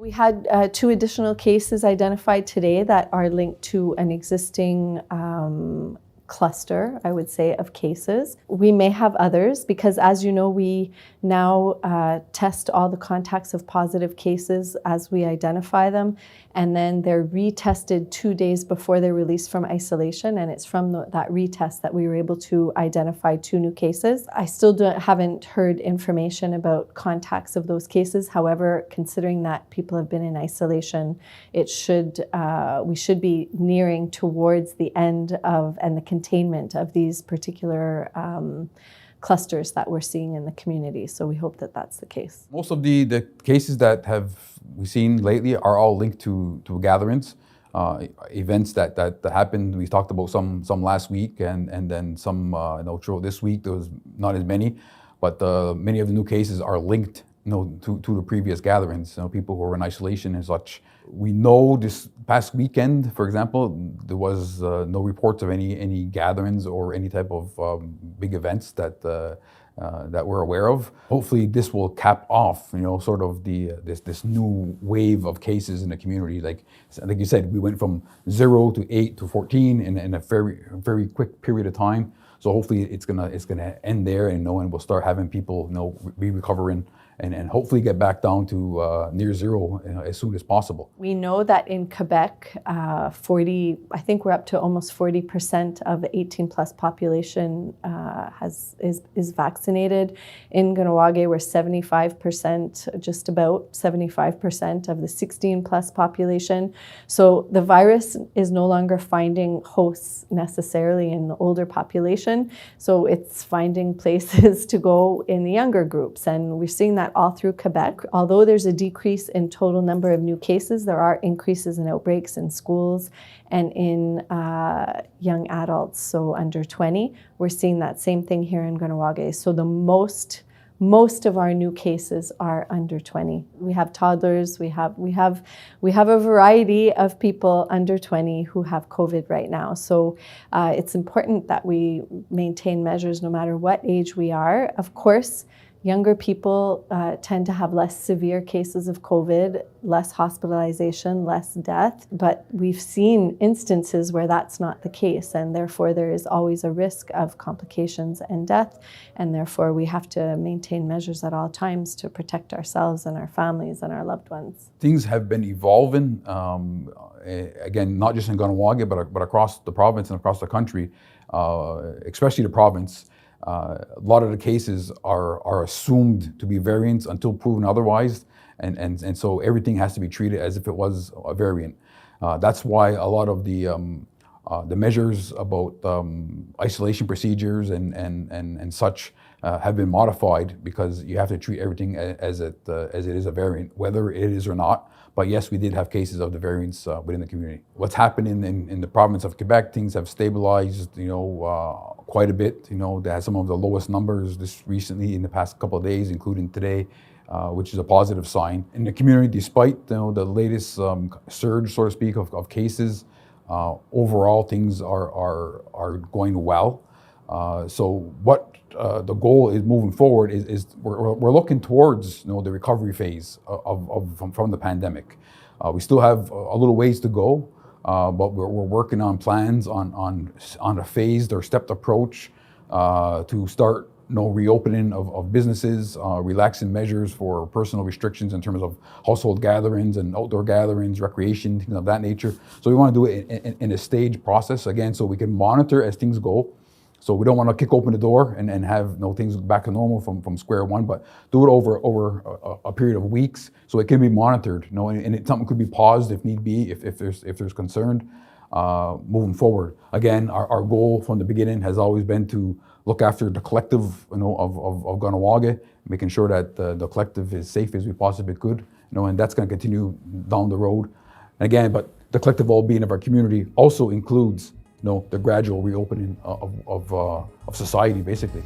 We had 2 additional cases identified today that are linked to an existing cluster, I would say, of cases. We may have others because, as you know, we now test all the contacts of positive cases as we identify them, and then they're retested 2 days before they're released from isolation, and it's from that retest that we were able to identify 2 new cases. I still haven't heard information about contacts of those cases. However, considering that people have been in isolation, we should be nearing towards the end of and the containment of these particular clusters that we're seeing in the community. So we hope that that's the case. Most of the cases that we've seen lately are all linked to gatherings, events that happened. We talked about some last week, and then some throughout this week. There was not as many, but many of the new cases are linked to the previous gatherings. People who were in isolation and such. We know this past weekend, for example, there was no reports of any gatherings or any type of big events that we're aware of. Hopefully, this will cap off, sort of this new wave of cases in the community. Like you said, we went from 0 to 8 to 14 in a very quick period of time. So hopefully, it's gonna end there, and we'll start having people be recovering. And hopefully get back down to near 0 as soon as possible. We know that in Quebec, I think we're up to almost 40% of the 18 plus population is vaccinated. In Ganawage, we're 75%, just about 75% of the 16 plus population. So the virus is no longer finding hosts necessarily in the older population. So it's finding places to go in the younger groups. And we're seeing that all through Quebec. Although there's a decrease in total number of new cases, there are increases in outbreaks in schools and in young adults, so under 20. We're seeing that same thing here in Ganawage. So the most of our new cases are under 20. We have toddlers, we have a variety of people under 20 who have COVID right now. So it's important that we maintain measures no matter what age we are. Of course, younger people tend to have less severe cases of COVID, less hospitalization, less death, but we've seen instances where that's not the case, and therefore there is always a risk of complications and death, and therefore we have to maintain measures at all times to protect ourselves and our families and our loved ones. Things have been evolving, again, not just in Ganawage, but across the province and across the country, especially the province. A lot of the cases are assumed to be variants until proven otherwise, and so everything has to be treated as if it was a variant. That's why a lot of the measures about isolation procedures and such have been modified, because you have to treat everything as it is a variant, whether it is or not. But yes, we did have cases of the variants within the community. What's happening in the province of Quebec, things have stabilized, quite a bit. They had some of the lowest numbers just recently in the past couple of days, including today, which is a positive sign. In the community, despite the latest surge, so to speak, of cases, overall things are going well. So what the goal is moving forward is we're looking towards the recovery phase from the pandemic. We still have a little ways to go, but we're working on plans on a phased or stepped approach to start reopening of businesses, relaxing measures for personal restrictions in terms of household gatherings and outdoor gatherings, recreation, things of that nature. So we want to do it in a staged process, again, so we can monitor as things go. So we don't want to kick open the door and have things back to normal from square one, but do it over a period of weeks so it can be monitored. And something could be paused if need be, if there's concern moving forward. Again, our goal from the beginning has always been to look after the collective of Ganawage, making sure that the collective is safe as we possibly could. And that's going to continue down the road. And again, but the collective well-being of our community also includes the gradual reopening of society, basically.